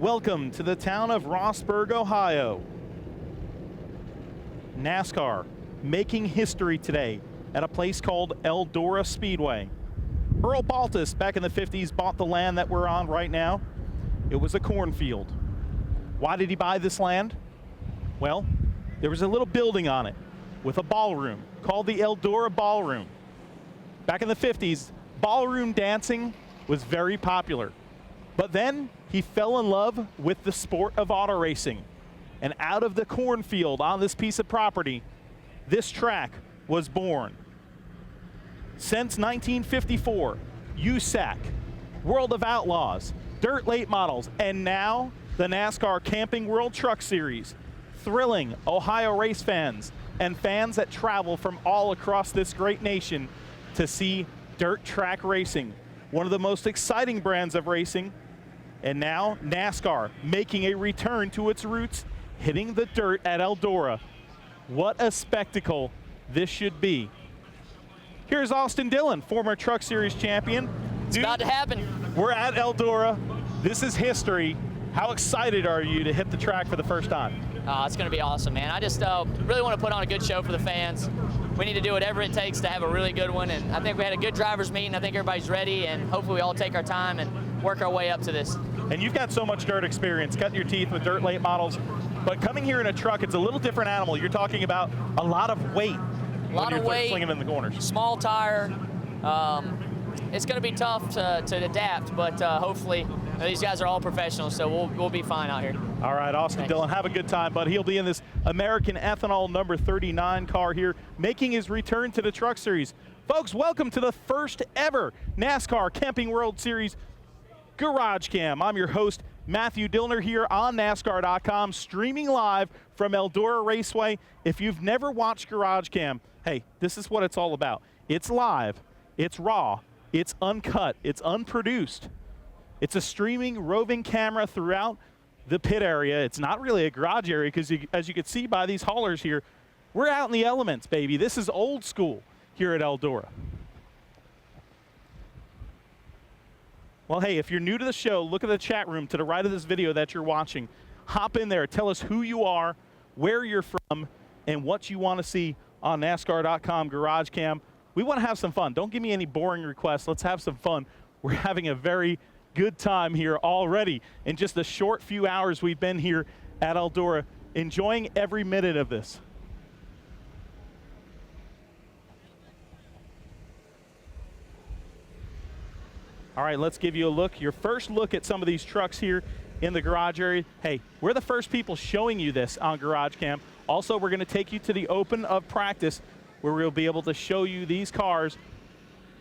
Welcome to the town of Rossburg, Ohio. NASCAR making history today at a place called Eldora Speedway. Earl Baltus back in the 50s bought the land that we're on right now. It was a cornfield. Why did he buy this land? Well, there was a little building on it with a ballroom called the Eldora Ballroom. Back in the 50s, ballroom dancing was very popular. But then he fell in love with the sport of auto racing. And out of the cornfield on this piece of property, this track was born. Since 1954, USAC, World of Outlaws, Dirt Late Models, and now the NASCAR Camping World Truck Series, thrilling Ohio race fans and fans that travel from all across this great nation to see dirt track racing, one of the most exciting brands of racing. And now NASCAR making a return to its roots, hitting the dirt at Eldora. What a spectacle this should be. Here's Austin Dillon, former Truck Series champion. It's about to happen. We're at Eldora. This is history. How excited are you to hit the track for the first time? It's going to be awesome, man. I just really want to put on a good show for the fans. We need to do whatever it takes to have a really good one, and I think we had a good drivers meeting. I think everybody's ready, and hopefully we all take our time and work our way up to this. And you've got so much dirt experience, cutting your teeth with dirt late models, but coming here in a truck, it's a little different animal. You're talking about a lot of weight. A lot of weight, slinging in the corners. Small tire. It's going to be tough to adapt, but hopefully these guys are all professionals, so we'll be fine out here. All right, Austin Dillon, have a good time, bud. He'll be in this American Ethanol number 39 car here, making his return to the Truck Series. Folks, welcome to the first ever NASCAR Camping World Series GarageCam. I'm your host, Matthew Dillner, here on NASCAR.com, streaming live from Eldora Raceway. If you've never watched GarageCam, hey, this is what it's all about. It's live, it's raw, it's uncut, it's unproduced. It's a streaming, roving camera throughout the pit area. It's not really a garage area because, as you can see by these haulers here, we're out in the elements, baby. This is old school here at Eldora. Well, hey, if you're new to the show, look at the chat room to the right of this video that you're watching. Hop in there. Tell us who you are, where you're from, and what you want to see on NASCAR.com GarageCam. We want to have some fun. Don't give me any boring requests. Let's have some fun. We're having a very good time here already. In just the short few hours we've been here at Eldora, enjoying every minute of this. All right, let's give you a look, your first look at some of these trucks here in the garage area. Hey, we're the first people showing you this on GarageCam. Also, we're going to take you to the open of practice where we'll be able to show you these cars,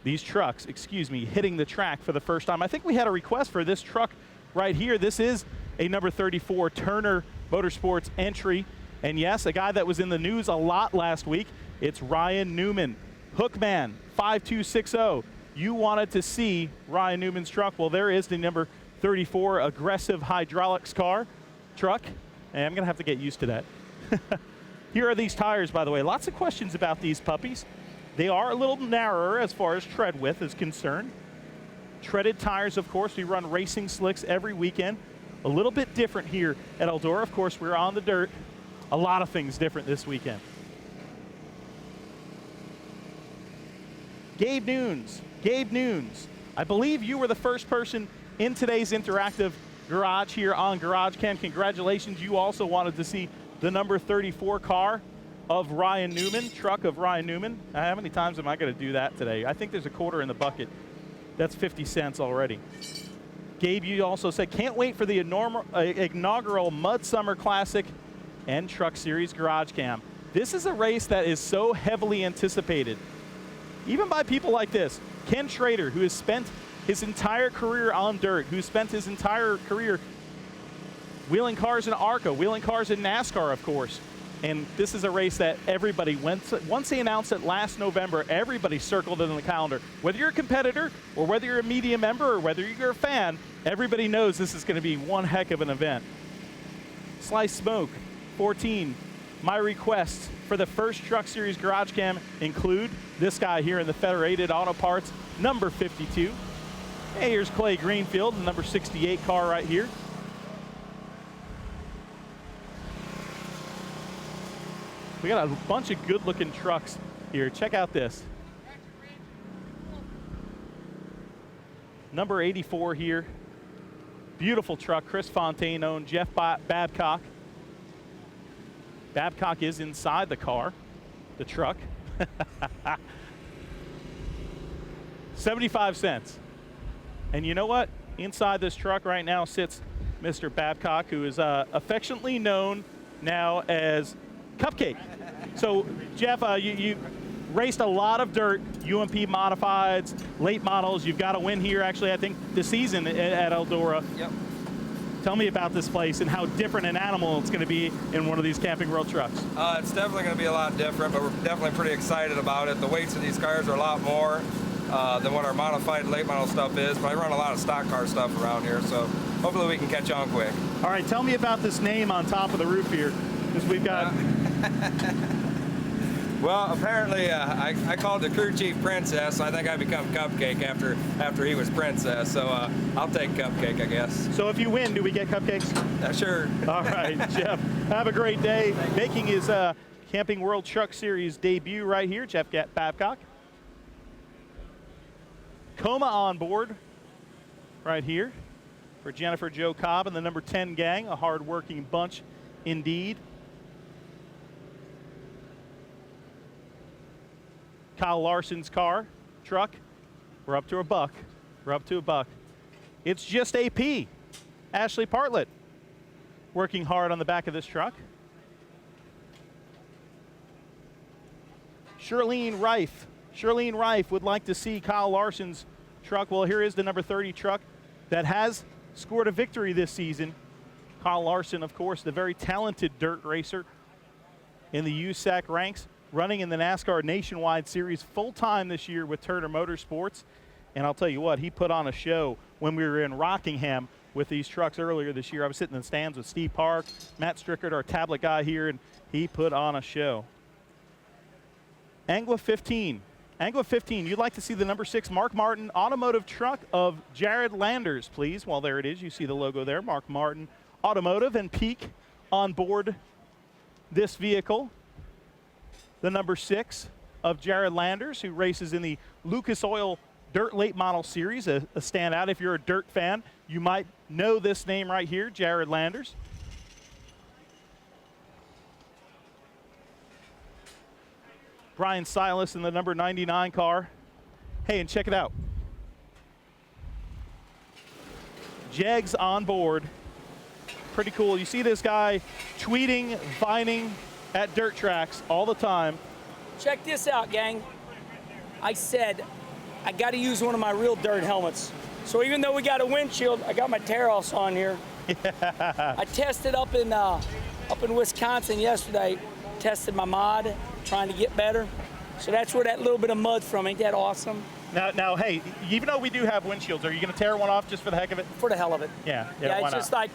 these trucks, excuse me, hitting the track for the first time. I think we had a request for this truck right here. This is a number 34 Turner Motorsports entry. And yes, a guy that was in the news a lot last week, it's Ryan Newman. Hookman 5260. You wanted to see Ryan Newman's truck. Well, there is the number 34 aggressive hydraulics truck. And I'm going to have to get used to that. Here are these tires, by the way. Lots of questions about these puppies. They are a little narrower as far as tread width is concerned. Treaded tires, of course. We run racing slicks every weekend. A little bit different here at Eldora. Of course, we're on the dirt. A lot of things different this weekend. Gabe Nunes. I believe you were the first person in today's interactive garage here on GarageCam. Congratulations. You also wanted to see the number 34 car of Ryan Newman, truck of Ryan Newman. How many times am I going to do that today? I think there's a quarter in the bucket. That's 50 cents already. Gabe, you also said, can't wait for the inaugural Mudsummer Classic and Truck Series GarageCam. This is a race that is so heavily anticipated, even by people like this. Ken Schrader, who has spent his entire career on dirt, who spent his entire career wheeling cars in ARCA, wheeling cars in NASCAR, of course. And this is a race that everybody, once they announced it last November, everybody circled it on the calendar. Whether you're a competitor or whether you're a media member or whether you're a fan, everybody knows this is going to be one heck of an event. Slice Smoke, 14. My requests for the first Truck Series GarageCam include this guy here in the Federated Auto Parts, number 52. Hey, here's Clay Greenfield, the number 68 car right here. We got a bunch of good-looking trucks here. Check out this. Number 84 here. Beautiful truck. Chris Fontaine owned. Jeff Babcock. Babcock is inside the car, the truck. 75 cents. And you know what? Inside this truck right now sits Mr. Babcock, who is affectionately known now as Cupcake. So, Jeff, you raced a lot of dirt, UMP modifieds, late models. You've got a win here, actually, I think, this season at Eldora. Yep. Tell me about this place and how different an animal it's going to be in one of these Camping World trucks. It's definitely going to be a lot different, but we're definitely pretty excited about it. The weights of these cars are a lot more than what our modified late model stuff is, but I run a lot of stock car stuff around here, so hopefully we can catch on quick. All right, tell me about this name on top of the roof here, because we've got... Well, apparently I called the crew chief Princess, so I think I become Cupcake after he was Princess, so I'll take Cupcake, I guess. So if you win, do we get cupcakes? Sure. All right, Jeff, have a great day. Making his Camping World Truck Series debut right here, Jeff Babcock. Coma on board right here for Jennifer Jo Cobb and the number 10 gang, a hard-working bunch indeed. Kyle Larson's car, truck, we're up to a buck. We're up to a buck. It's just AP, Ashley Partlet, working hard on the back of this truck. Shirlene Reif would like to see Kyle Larson's truck. Well, here is the number 30 truck that has scored a victory this season. Kyle Larson, of course, the very talented dirt racer in the USAC ranks, running in the NASCAR Nationwide Series full-time this year with Turner Motorsports. And I'll tell you what, he put on a show when we were in Rockingham with these trucks earlier this year. I was sitting in the stands with Steve Park, Matt Strickard, our tablet guy here, and he put on a show. Angua 15. Angua 15, you'd like to see the number 6 Mark Martin automotive truck of Jared Landers, please. Well, there it is. You see the logo there, Mark Martin Automotive, and Peak on board this vehicle. The number 6 of Jared Landers, who races in the Lucas Oil Dirt Late Model Series, a standout. If you're a dirt fan, you might know this name right here, Jared Landers. Brian Silas in the number 99 car. Hey, and check it out. Jegs on board. Pretty cool. You see this guy tweeting, vining at dirt tracks all the time. Check this out, gang. I said I got to use one of my real dirt helmets. So even though we got a windshield, I got my tear-offs on here. Yeah. I tested up in Wisconsin yesterday. Tested my mod, trying to get better. So that's where that little bit of mud's from. Ain't that awesome? Now, hey, even though we do have windshields, are you going to tear one off just for the heck of it? For the hell of it. Yeah, why not? It's just like,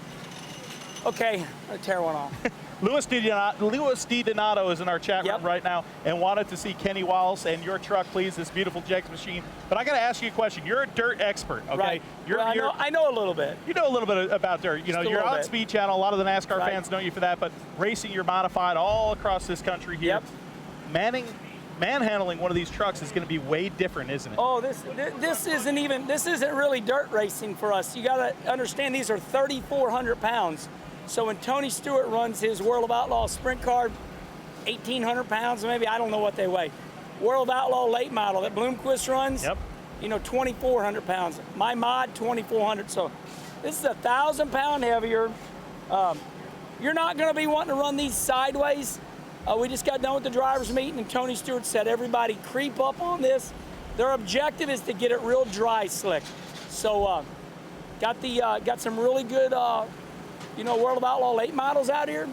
okay, I'll tear one off. Louis DiDonato is in our chat room right now and wanted to see Kenny Wallace and your truck, please, this beautiful Jegs machine. But I got to ask you a question. You're a dirt expert, okay? Right. I know a little bit. You know a little bit about dirt. You know, you're on Speed Channel. A lot of the NASCAR fans know you for that. But racing your modified all across this country here, manhandling one of these trucks is going to be way different, isn't it? Oh, this isn't really dirt racing for us. You got to understand these are 3,400 pounds. So when Tony Stewart runs his World of Outlaw sprint car, 1,800 pounds, maybe, I don't know what they weigh. World of Outlaw late model that Bloomquist runs, 2,400 pounds. My mod, 2,400. So this is 1,000 pound heavier. You're not going to be wanting to run these sideways. We just got done with the drivers meeting, and Tony Stewart said, everybody creep up on this. Their objective is to get it real dry slick. So got some really good World of Outlaw late models out here,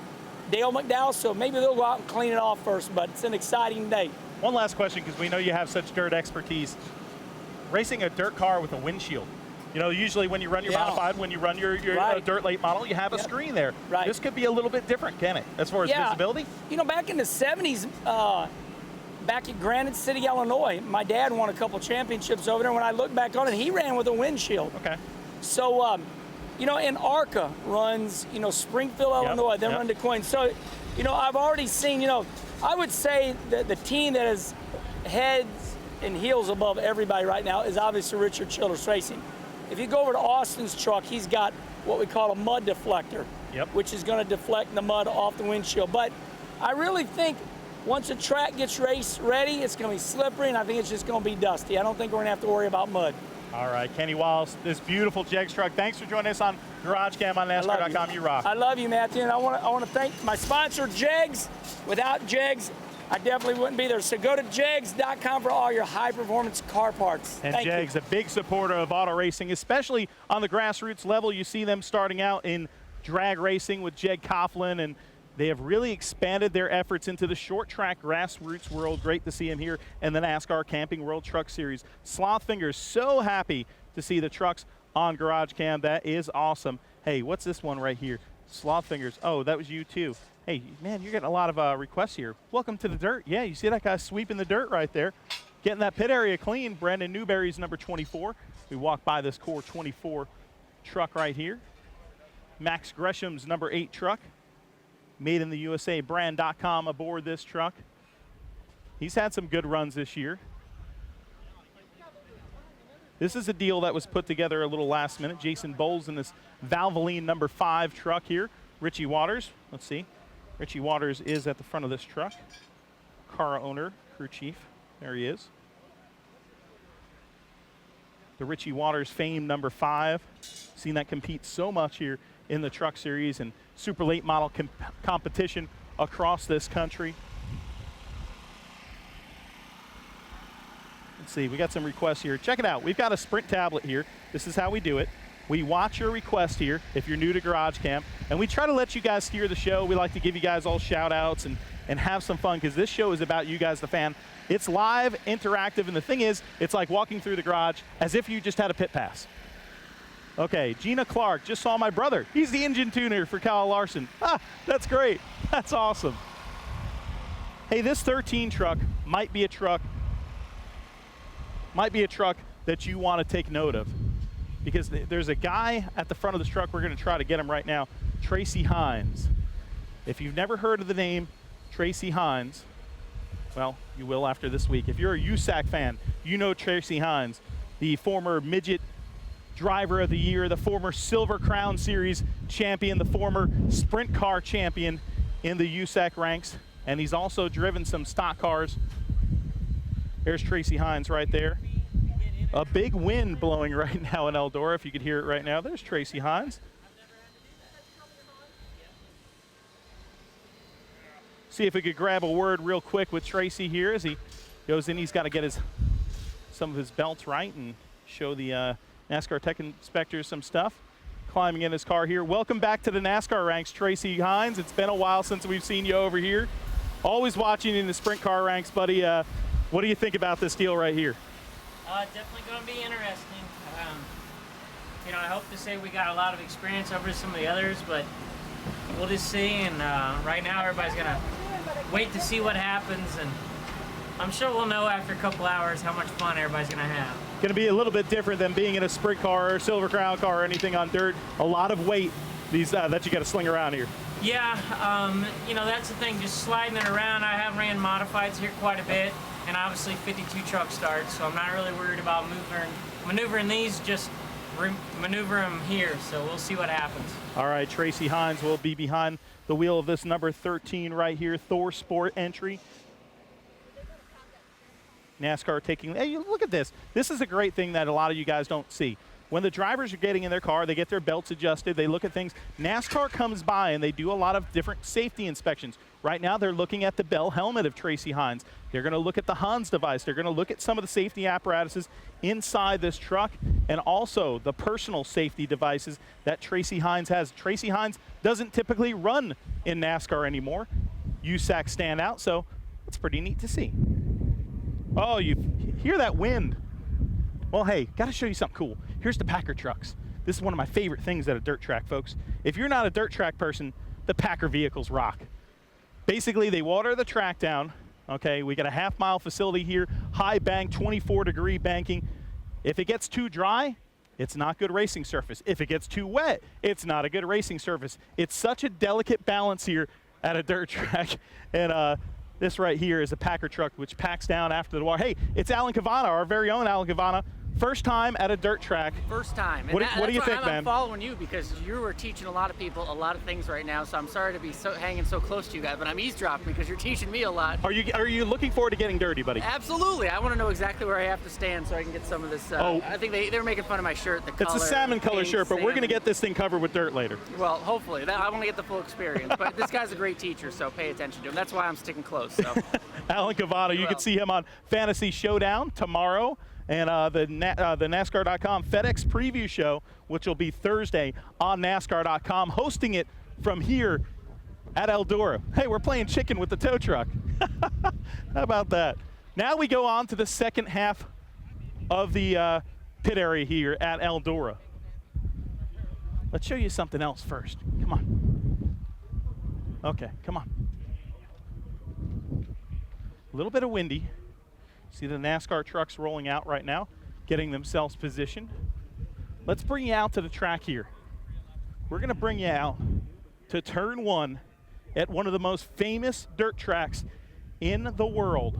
Dale McDowell, so maybe they'll go out and clean it off first, but it's an exciting day. One last question, because we know you have such dirt expertise. Racing a dirt car with a windshield. You know, usually when you run your modified, when you run your dirt late model, you have a screen there. Right. This could be a little bit different, can it, as far as visibility? You know, back in the 70s, back at Granite City, Illinois, my dad won a couple championships over there. When I look back on it, he ran with a windshield. Okay. So, and ARCA runs, Springfield, Illinois, then run to Coin. So, I've already seen, I would say that the team that is heads and heels above everybody right now is obviously Richard Childress Racing. If you go over to Austin's truck, he's got what we call a mud deflector, which is going to deflect the mud off the windshield. But I really think once the track gets race ready, it's going to be slippery, and I think it's just going to be dusty. I don't think we're going to have to worry about mud. All right, Kenny Wallace, this beautiful Jegs truck. Thanks for joining us on GarageCam on NASCAR.com. You rock. I love you, Matthew, and I want to thank my sponsor, Jegs. Without Jegs, I definitely wouldn't be there. So go to jegs.com for all your high-performance car parts. And Jegs, a big supporter of auto racing, especially on the grassroots level. You see them starting out in drag racing with Jeg Coughlin, and they have really expanded their efforts into the short track grassroots world. Great to see him here in the NASCAR Camping World Truck Series. Slothfinger's so happy to see the trucks on GarageCam. That is awesome. Hey, what's this one right here? Slothfingers. Oh, that was you too. Hey, man, you're getting a lot of requests here. Welcome to the dirt. Yeah, you see that guy sweeping the dirt right there. Getting that pit area clean. Brandon Newberry's number 24. We walk by this core 24 truck right here. Max Gresham's number 8 truck. Made in the USA brand.com aboard this truck. He's had some good runs this year. This is a deal that was put together a little last minute. Jason Bowles in this Valvoline number 5 truck here. Richie Waters, let's see. Richie Waters is at the front of this truck. Car owner, crew chief, there he is. The Richie Waters fame number 5. Seen that compete so much here in the truck series and super late model competition across this country. Let's see, we got some requests here. Check it out, we've got a Sprint tablet here. This is how we do it. We watch your request here if you're new to GarageCam, and we try to let you guys steer the show. We like to give you guys all shout outs and have some fun, because this show is about you guys, the fan. It's live, interactive, and the thing is, it's like walking through the garage as if you just had a pit pass. Okay, Gina Clark, just saw my brother. He's the engine tuner for Kyle Larson. Ah, that's great. That's awesome. Hey, this 13 truck might be a truck that you want to take note of, because there's a guy at the front of this truck. We're going to try to get him right now, Tracy Hines. If you've never heard of the name Tracy Hines, well, you will after this week. If you're a USAC fan, you know Tracy Hines, the former midget driver of the year, the former Silver Crown Series champion, the former sprint car champion in the USAC ranks, and he's also driven some stock cars. There's Tracy Hines right there. A big wind blowing right now in Eldora, if you could hear it right now. There's Tracy Hines. See if we could grab a word real quick with Tracy here as he goes in. He's got to get some of his belts right and show the NASCAR Tech Inspectors some stuff. Climbing in his car here. Welcome back to the NASCAR ranks, Tracy Hines. It's been a while since we've seen you over here. Always watching in the sprint car ranks, buddy. What do you think about this deal right here? Definitely going to be interesting. You know, I hope to say we got a lot of experience over some of the others, but we'll just see. And right now, everybody's going to wait to see what happens, and I'm sure we'll know after a couple hours how much fun everybody's going to have. Going to be a little bit different than being in a sprint car or Silver Crown car or anything on dirt. A lot of weight that you got to sling around here. Yeah, you know, that's the thing, just sliding it around. I have ran modifieds here quite a bit, and obviously 52 truck starts, so I'm not really worried about maneuvering these, just maneuver them here, so we'll see what happens. All right, Tracy Hines will be behind the wheel of this number 13 right here, Thor Sport entry. NASCAR taking, hey, look at this. This is a great thing that a lot of you guys don't see. When the drivers are getting in their car, they get their belts adjusted, they look at things. NASCAR comes by and they do a lot of different safety inspections. Right now, they're looking at the Bell helmet of Tracy Hines. They're going to look at the Hans device. They're going to look at some of the safety apparatuses inside this truck, and also the personal safety devices that Tracy Hines has. Tracy Hines doesn't typically run in NASCAR anymore. USAC stand out, so it's pretty neat to see. Oh, you hear that wind? Well, hey, got to show you something cool. Here's the Packer trucks. This is one of my favorite things at a dirt track, folks. If you're not a dirt track person, the Packer vehicles rock. Basically, they water the track down. Okay, we got a half-mile facility here, high bank, 24-degree banking. If it gets too dry, it's not good racing surface. If it gets too wet, it's not a good racing surface. It's such a delicate balance here at a dirt track. And This right here is a Packer truck which packs down after the water. Hey, it's Alan Cavana, our very own Alan Cavana. First time at a dirt track. First time. What do you think, man? I'm following you because you are teaching a lot of people a lot of things right now, so I'm sorry to be hanging so close to you guys, but I'm eavesdropping because you're teaching me a lot. Are you looking forward to getting dirty, buddy? Absolutely. I want to know exactly where I have to stand so I can get some of this. I think they were making fun of my shirt, the color. It's a salmon color shirt, but we're going to get this thing covered with dirt later. Well, hopefully. I want to get the full experience, but this guy's a great teacher, so pay attention to him. That's why I'm sticking close. So. Alan Cavana, you can see him on Fantasy Showdown tomorrow. And the NASCAR.com FedEx preview show, which will be Thursday on NASCAR.com, hosting it from here at Eldora. Hey, we're playing chicken with the tow truck. How about that? Now we go on to the second half of the pit area here at Eldora. Let's show you something else first. Come on. Okay, come on. A little bit of windy. See the NASCAR trucks rolling out right now, getting themselves positioned. Let's bring you out to the track here. We're going to bring you out to turn 1 at one of the most famous dirt tracks in the world.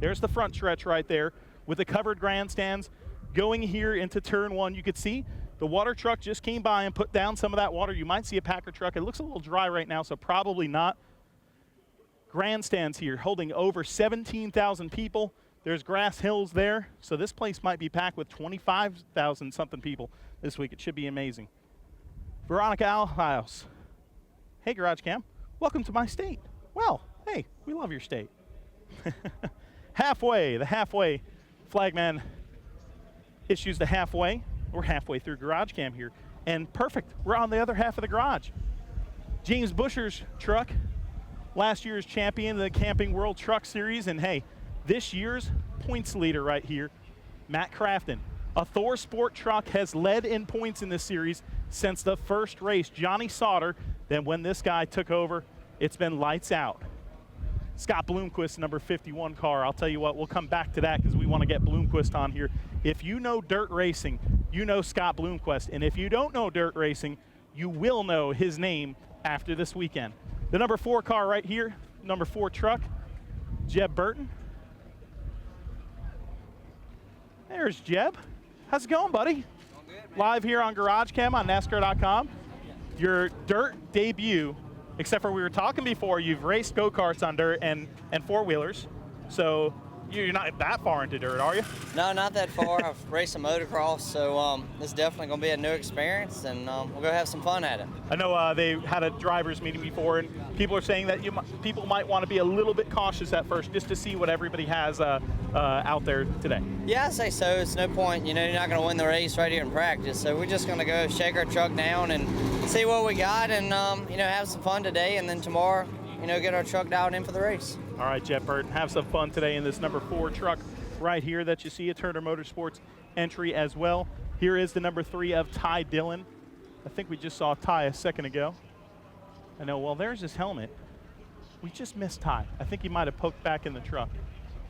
There's the front stretch right there with the covered grandstands going here into turn 1. You could see the water truck just came by and put down some of that water. You might see a Packer truck. It looks a little dry right now, so probably not. Grandstands here holding over 17,000 people. There's grass hills there, so this place might be packed with 25,000 something people this week. It should be amazing. Veronica Alhaus. Hey, GarageCam. Welcome to my state. Well, hey, we love your state. Halfway, the halfway flagman issues the halfway. We're halfway through GarageCam here, and perfect. We're on the other half of the garage. James Busher's truck, last year's champion of the Camping World Truck Series, and hey, this year's points leader right here, Matt Crafton. A Thor Sport truck has led in points in this series since the first race. Johnny Sauter, then when this guy took over, it's been lights out. Scott Bloomquist, number 51 car. I'll tell you what, we'll come back to that because we want to get Bloomquist on here. If you know dirt racing, you know Scott Bloomquist. And if you don't know dirt racing, you will know his name after this weekend. The number 4 car right here, number 4 truck, Jeb Burton. There's Jeb. How's it going, buddy? Going good, Live here on GarageCam on NASCAR.com. Your dirt debut, except for we were talking before, you've raced go-karts on dirt and four-wheelers. So you're not that far into dirt, are you? No, not that far. I've raced a motocross, so this is definitely going to be a new experience, and we'll go have some fun at it. I know they had a driver's meeting before, and people are saying that people might want to be a little bit cautious at first just to see what everybody has out there today. Yeah, I say so. It's no point. You know, you're not going to win the race right here in practice, so we're just going to go shake our truck down and see what we got and, you know, have some fun today, and then tomorrow, you know, get our truck dialed in for the race. All right, Jeff Burton, have some fun today in this number 4 truck right here that you see, a Turner Motorsports entry as well. Here is the number 3 of Ty Dillon. I think we just saw Ty a second ago. I know, well, there's his helmet. We just missed Ty. I think he might have poked back in the truck.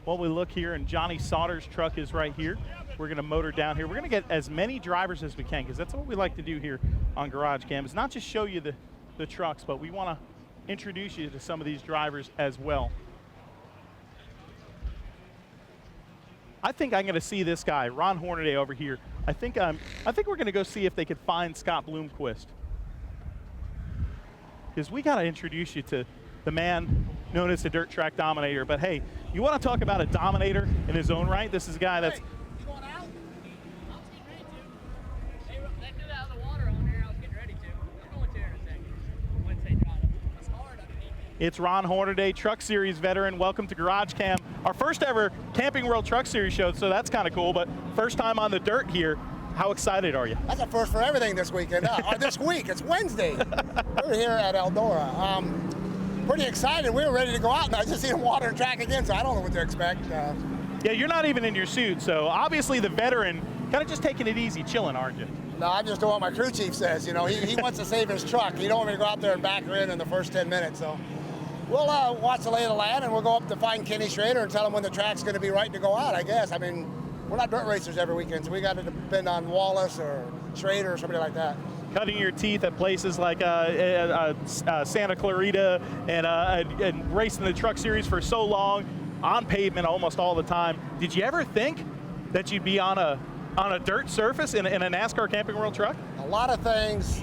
Well, we look here, and Johnny Sauter's truck is right here. We're going to motor down here. We're going to get as many drivers as we can because that's what we like to do here on GarageCam. It's not just show you the trucks, but we want to introduce you to some of these drivers as well. I think I'm going to see this guy, Ron Hornaday, over here. I think we're going to go see if they could find Scott Bloomquist, because we got to introduce you to the man known as the Dirt Track Dominator. But hey, you want to talk about a dominator in his own right? This is a guy that's. Hey, you going out? I was getting ready to. They threw that out of the water on there. I was getting ready to. I'm going to in a second. Once they dry it. It's hard underneath. It's Ron Hornaday, Truck Series veteran. Welcome to GarageCam, our first ever Camping World Truck Series show, so that's kind of cool, but first time on the dirt here. How excited are you? That's a first for everything this weekend. This week, it's Wednesday. We're here at Eldora. Pretty excited. We were ready to go out, and I just seen water and track again, so I don't know what to expect. Yeah, you're not even in your suit, so obviously the veteran kind of just taking it easy, chilling, aren't you? No, I'm just doing what my crew chief says. You know, he wants to save his truck. He don't want me to go out there and back her in the first 10 minutes. So we'll watch the lay of the land, and we'll go up to find Kenny Schrader and tell him when the track's going to be right to go out, I guess. I mean, we're not dirt racers every weekend, so we got to depend on Wallace or Schrader or somebody like that. cutting your teeth at places like Santa Clarita and racing the Truck Series for so long, on pavement almost all the time. Did you ever think that you'd be on a dirt surface in a NASCAR Camping World truck? A lot of things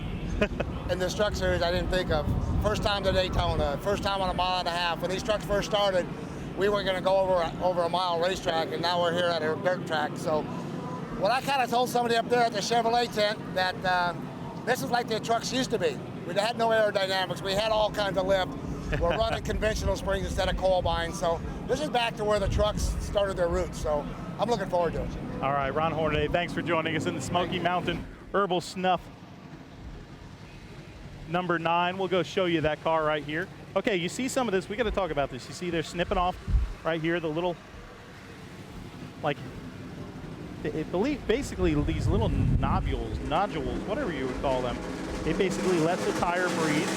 in this Truck Series I didn't think of. First time to Daytona, first time on a 1.5 miles. When these trucks first started, we were going to go over a mile racetrack, and now we're here at a dirt track. So what I kind of told somebody up there at the Chevrolet tent, that this is like the trucks used to be. We had no aerodynamics. We had all kinds of lift. We're running conventional springs instead of coil binds. So this is back to where the trucks started their roots. So I'm looking forward to it. All right, Ron Hornaday, thanks for joining us in the Smoky Mountain Herbal Snuff number 9. We'll go show you that car right here. Okay, you see some of this. We got to talk about this. You see they're snipping off right here the little, like, basically these little nodules, whatever you would call them. They basically let the tire breathe.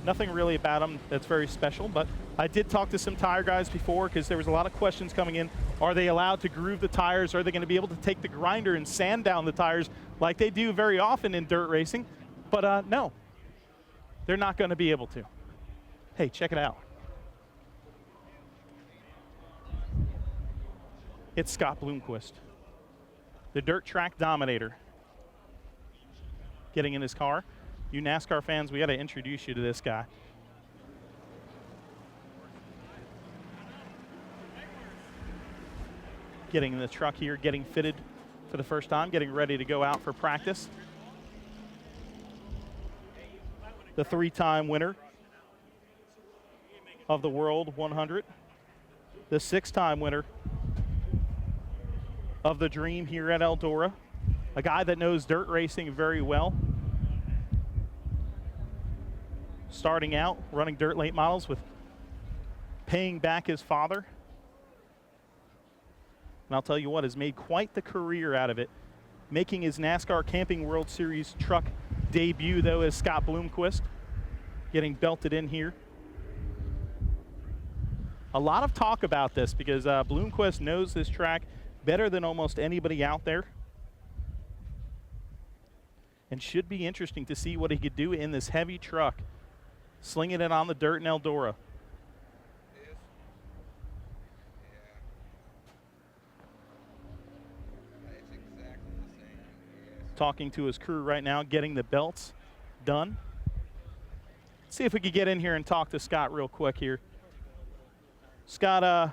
Nothing really about them that's very special, but I did talk to some tire guys before because there was a lot of questions coming in. Are they allowed to groove the tires? Are they going to be able to take the grinder and sand down the tires like they do very often in dirt racing? But no, they're not going to be able to. Hey, check it out. It's Scott Bloomquist, the dirt track dominator, getting in his car. You NASCAR fans, we got to introduce you to this guy. Getting in the truck here, getting fitted for the first time, getting ready to go out for practice. The 3-time winner of the World 100, the 6-time winner of the Dream here at Eldora, a guy that knows dirt racing very well. Starting out running dirt late models with paying back his father. And I'll tell you what, has made quite the career out of it, making his NASCAR Camping World Series truck debut, though, as Scott Bloomquist, getting belted in here. A lot of talk about this because Bloomquist knows this track better than almost anybody out there. And should be interesting to see what he could do in this heavy truck, slinging it on the dirt in Eldora. Talking to his crew right now, getting the belts done. Let's see if we could get in here and talk to Scott real quick here. Scott,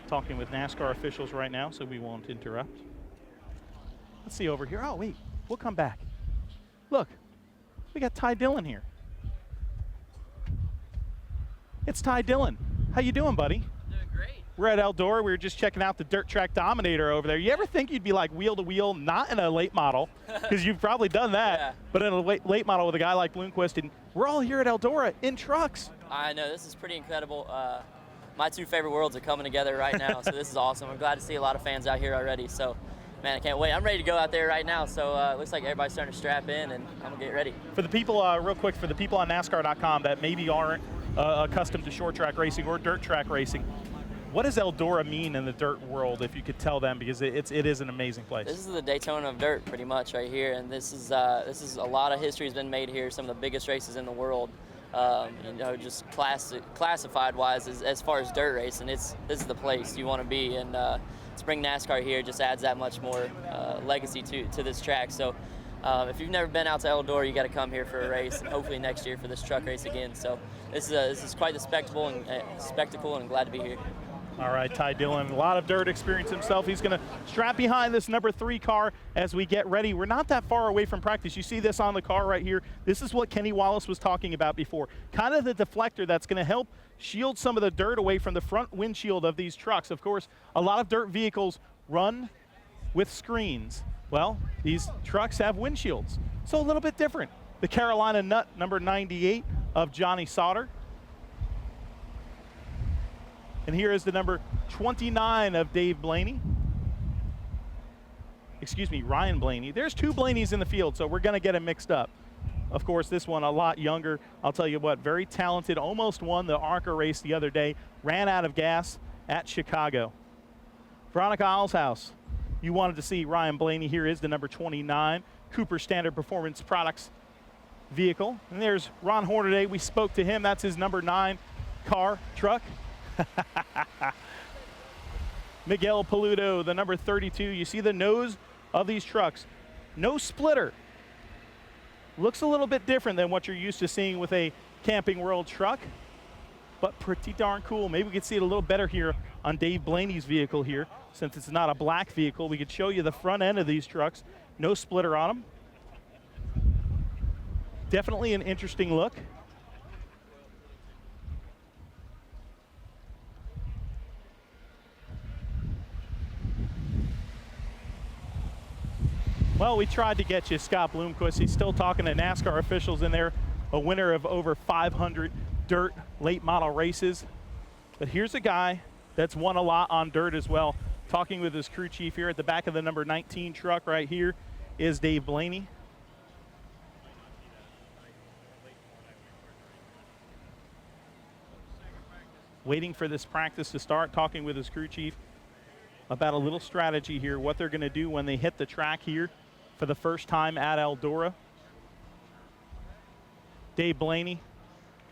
talking with NASCAR officials right now, so we won't interrupt. Let's see over here. Oh, wait, we'll come back. Look, we got Ty Dillon here. It's Ty Dillon. How you doing, buddy? Doing great. We're at Eldora. We were just checking out the dirt track dominator over there. You ever think you'd be like wheel to wheel, not in a late model, because you've probably done that, Yeah. but in a late model with a guy like Bloomquist, and we're all here at Eldora in trucks. I know, this is pretty incredible. My 2 favorite worlds are coming together right now, so this is awesome. I'm glad to see a lot of fans out here already, so man, I can't wait. I'm ready to go out there right now, so it looks like everybody's starting to strap in, and I'm going to get ready. For the people, real quick, for the people on NASCAR.com that maybe aren't accustomed to short track racing or dirt track racing, what does Eldora mean in the dirt world, if you could tell them, because it is an amazing place? This is the Daytona of dirt, pretty much, right here, and this is a lot of history has been made here, some of the biggest races in the world. You know, just classified-wise, as far as dirt racing, this is the place you want to be, and to bring NASCAR here just adds that much more legacy to this track. So if you've never been out to Eldora, you got to come here for a race, and hopefully next year for this truck race again. So this is quite the spectacle, and I'm glad to be here. All right, Ty Dillon, a lot of dirt experience himself. He's going to strap behind this number 3 car as we get ready. We're not that far away from practice. You see this on the car right here. This is what Kenny Wallace was talking about before. Kind of the deflector that's going to help shield some of the dirt away from the front windshield of these trucks. Of course, a lot of dirt vehicles run with screens. Well, these trucks have windshields, so a little bit different. The Carolina Nut, number 98 of Johnny Sauter. And here is the number 29 of Dave Blaney. Excuse me, Ryan Blaney. There's 2 Blaneys in the field, so we're going to get them mixed up. Of course, this one a lot younger. I'll tell you what, very talented. Almost won the ARCA race the other day. Ran out of gas at Chicago. Veronica Alshouse you wanted to see Ryan Blaney. Here is the number 29 Cooper Standard Performance Products vehicle. And there's Ron Hornaday. We spoke to him. That's his number 9 truck. Miguel Paludo, the number 32. You see the nose of these trucks. No splitter. Looks a little bit different than what you're used to seeing with a Camping World truck, but pretty darn cool. Maybe we could see it a little better here on Dave Blaney's vehicle here. Since it's not a black vehicle, we could show you the front end of these trucks. No splitter on them. Definitely an interesting look. Well, we tried to get you Scott Bloomquist. He's still talking to NASCAR officials in there, a winner of over 500 dirt late model races. But here's a guy that's won a lot on dirt as well. Talking with his crew chief here at the back of the number 19 truck right here is Dave Blaney. Waiting for this practice to start, talking with his crew chief about a little strategy here, what they're going to do when they hit the track here for the first time at Eldora. Dave Blaney,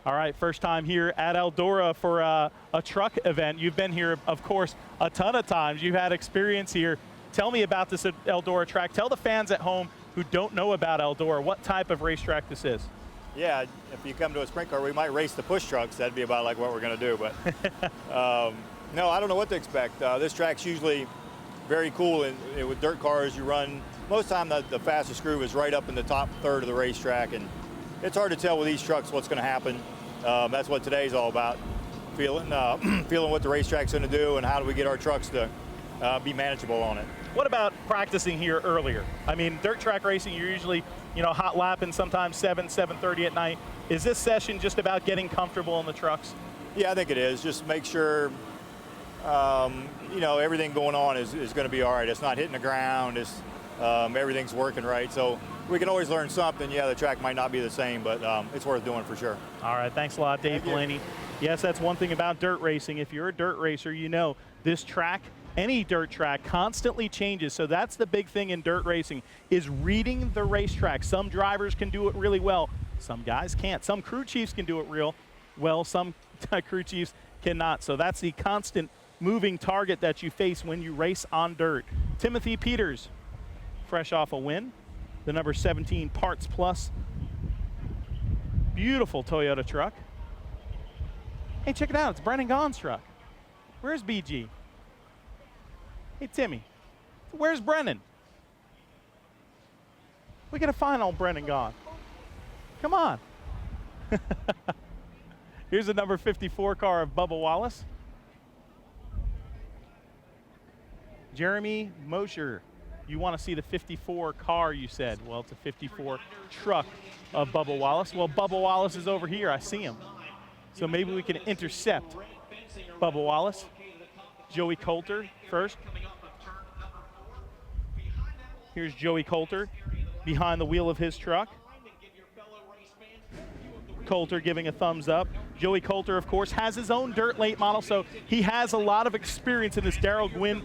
all right, first time here at Eldora for a truck event. You've been here, of course, a ton of times. You've had experience here. Tell me about this Eldora track. Tell the fans at home who don't know about Eldora what type of racetrack this is. Yeah, if you come to a sprint car, we might race the push trucks. That'd be about like what we're going to do. But no, I don't know what to expect. This track's usually very cool. And with dirt cars, you run, most of the time the fastest groove is right up in the top third of the racetrack. And it's hard to tell with these trucks what's going to happen. That's what today's all about, feeling what the racetrack's going to do and how do we get our trucks to be manageable on it. What about practicing here earlier? I mean, dirt track racing, you're usually, hot lapping sometimes 7:30 at night. Is this session just about getting comfortable in the trucks? Yeah, I think it is. Just make sure, everything going on is going to be all right. It's not hitting the ground. It's, everything's working right. So we can always learn something. Yeah, the track might not be the same, but it's worth doing for sure. All right, thanks a lot, Dave Blaney. Yes, that's one thing about dirt racing. If you're a dirt racer, this track, any dirt track, constantly changes. So that's the big thing in dirt racing, is reading the racetrack. Some drivers can do it really well. Some guys can't. Some crew chiefs can do it real well. Some crew chiefs cannot. So that's the constant moving target that you face when you race on dirt. Timothy Peters, fresh off a win. The number 17 Parts Plus. Beautiful Toyota truck. Hey, check it out. It's Brennan Gaughan's truck. Where's BG? Hey, Timmy, where's Brennan? We got to find old Brennan Gaughan. Come on. Here's the number 54 car of Bubba Wallace. Jeremy Mosher, you want to see the 54 car, you said. Well, it's a 54 truck of Bubba Wallace. Well, Bubba Wallace is over here. I see him. So maybe we can intercept Bubba Wallace. Joey Coulter first. Here's Joey Coulter behind the wheel of his truck. Coulter giving a thumbs up. Joey Coulter, of course, has his own dirt late model, so he has a lot of experience in this Daryl Gwynn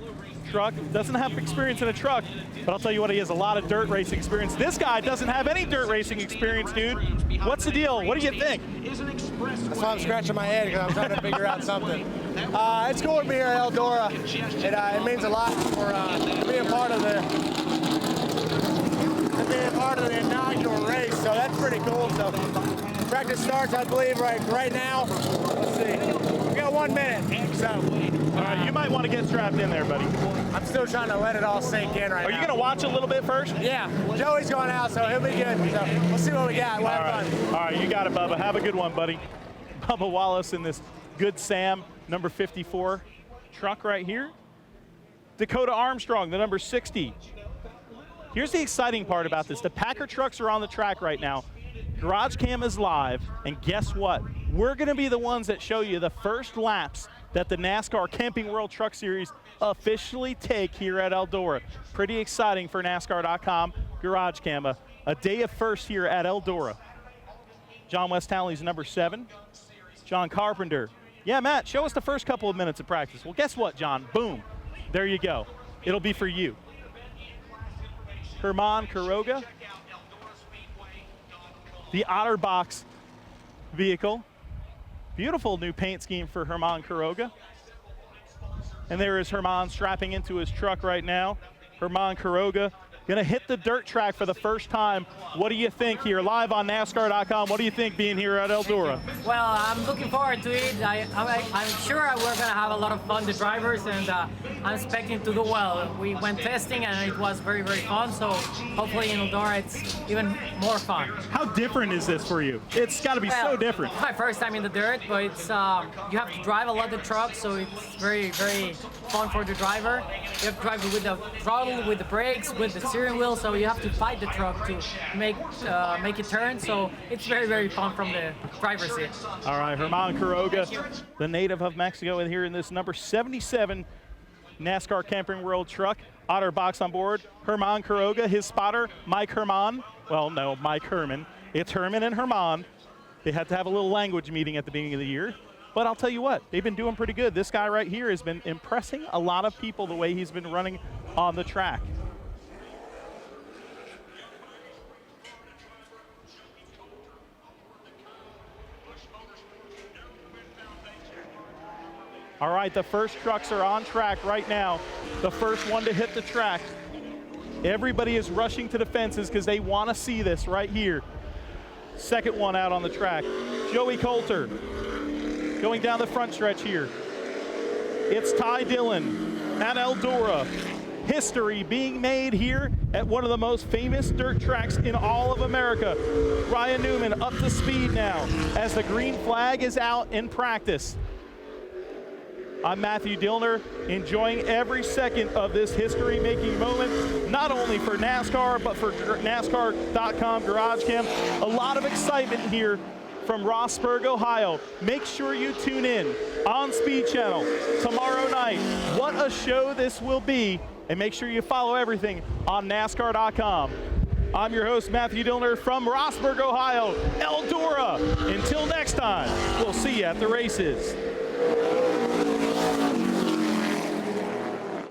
truck. Doesn't have experience in a truck, but I'll tell you what, he has a lot of dirt racing experience. This guy doesn't have any dirt racing experience, dude. What's the deal? What do you think? That's why I'm scratching my head, because I'm trying to figure out something. It's cool to be here at Eldora. It means a lot for being part of the inaugural race, so that's pretty cool. So practice starts, I believe, right now. Let's see. We got 1 minute. So, all right, you might want to get strapped in there, buddy. I'm still trying to let it all sink in right now. Are you going to watch a little bit first? Yeah. Joey's going out, so he'll be good. So we'll see what we got. We'll have fun. All right, you got it, Bubba. Have a good one, buddy. Bubba Wallace in this Good Sam number 54 truck right here. Dakota Armstrong, the number 60. Here's the exciting part about this. The Packer trucks are on the track right now. GarageCam is live, and guess what? We're going to be the ones that show you the first laps that the NASCAR Camping World Truck Series officially take here at Eldora. Pretty exciting for NASCAR.com. GarageCam, a day of first here at Eldora. John West-Townley's number 7. John Carpenter. Yeah, Matt, show us the first couple of minutes of practice. Well, guess what, John? Boom. There you go. It'll be for you. Herman Quiroga. The OtterBox vehicle. Beautiful new paint scheme for Herman Quiroga. And there is Herman strapping into his truck right now. Herman Quiroga gonna hit the dirt track for the first time. What do you think here? Live on NASCAR.com, what do you think being here at Eldora? Well, I'm looking forward to it. I'm sure we're going to have a lot of fun, the drivers, and I'm expecting to do well. We went testing and it was very, very fun, so hopefully in Eldora it's even more fun. How different is this for you? It's got to be so different. It's my first time in the dirt, but it's you have to drive a lot of trucks, so it's very, very fun for the driver. You have to drive with the throttle, with the brakes, with the steering wheel, so you have to fight the truck to make it turn. So it's very, very fun from the driver's seat. All right, Herman Quiroga, the native of Mexico, and here in this number 77 NASCAR Camping World truck. OtterBox on board. Herman Quiroga, his spotter, Mike Herman. Well, no, Mike Herman. It's Herman and Herman. They had to have a little language meeting at the beginning of the year. But I'll tell you what, they've been doing pretty good. This guy right here has been impressing a lot of people the way he's been running on the track. All right, the first trucks are on track right now. The first one to hit the track. Everybody is rushing to the fences because they want to see this right here. Second one out on the track. Joey Coulter going down the front stretch here. It's Ty Dillon at Eldora. History being made here at one of the most famous dirt tracks in all of America. Ryan Newman up to speed now as the green flag is out in practice. I'm Matthew Dillner, enjoying every second of this history-making moment, not only for NASCAR, but for NASCAR.com GarageCam. A lot of excitement here from Rossburg, Ohio. Make sure you tune in on Speed Channel tomorrow night. What a show this will be, and make sure you follow everything on NASCAR.com. I'm your host, Matthew Dillner from Rossburg, Ohio, Eldora. Until next time, we'll see you at the races.